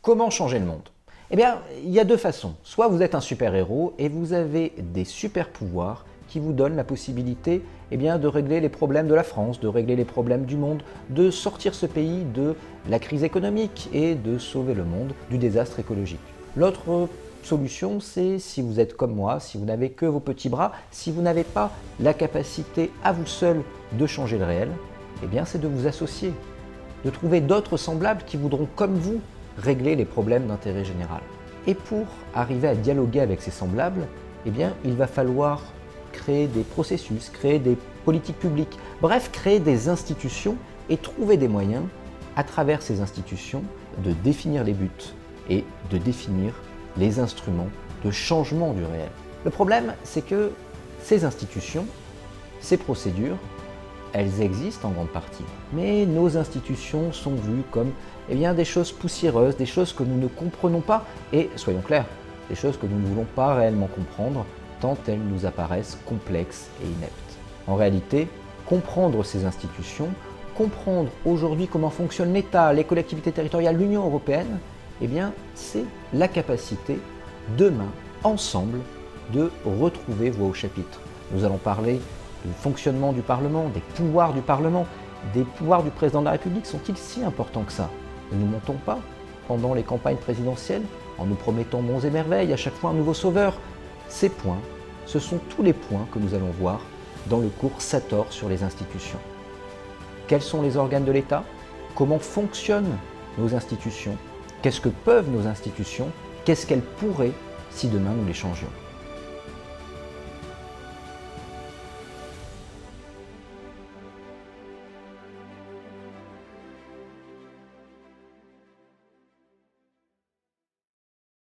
Comment changer le monde? Eh bien, il y a deux façons. Soit vous êtes un super-héros et vous avez des super-pouvoirs qui vous donnent la possibilité de régler les problèmes de la France, de régler les problèmes du monde, de sortir ce pays de la crise économique et de sauver le monde du désastre écologique. L'autre solution, c'est si vous êtes comme moi, si vous n'avez que vos petits bras, si vous n'avez pas la capacité à vous seul de changer le réel, c'est de vous associer, de trouver d'autres semblables qui voudront comme vous régler les problèmes d'intérêt général. Et pour arriver à dialoguer avec ces semblables, il va falloir créer des processus, créer des politiques publiques, bref, créer des institutions et trouver des moyens, à travers ces institutions, de définir les buts et de définir les instruments de changement du réel. Le problème, c'est que ces institutions, ces procédures, elles existent en grande partie. Mais nos institutions sont vues comme des choses poussiéreuses, des choses que nous ne comprenons pas et, soyons clairs, des choses que nous ne voulons pas réellement comprendre tant elles nous apparaissent complexes et ineptes. En réalité, comprendre ces institutions, comprendre aujourd'hui comment fonctionne l'État, les collectivités territoriales, l'Union européenne, c'est la capacité, demain, ensemble, de retrouver voix au chapitre. Nous allons parler du fonctionnement du Parlement, des pouvoirs du Parlement, des pouvoirs du président de la République. Sont-ils si importants que ça? Ne nous montons pas pendant les campagnes présidentielles en nous promettant monts et merveilles, à chaque fois un nouveau sauveur. Ces points, ce sont tous les points que nous allons voir dans le cours Sator sur les institutions. Quels sont les organes de l'État? Comment fonctionnent nos institutions? Qu'est-ce que peuvent nos institutions? Qu'est-ce qu'elles pourraient si demain nous les changions?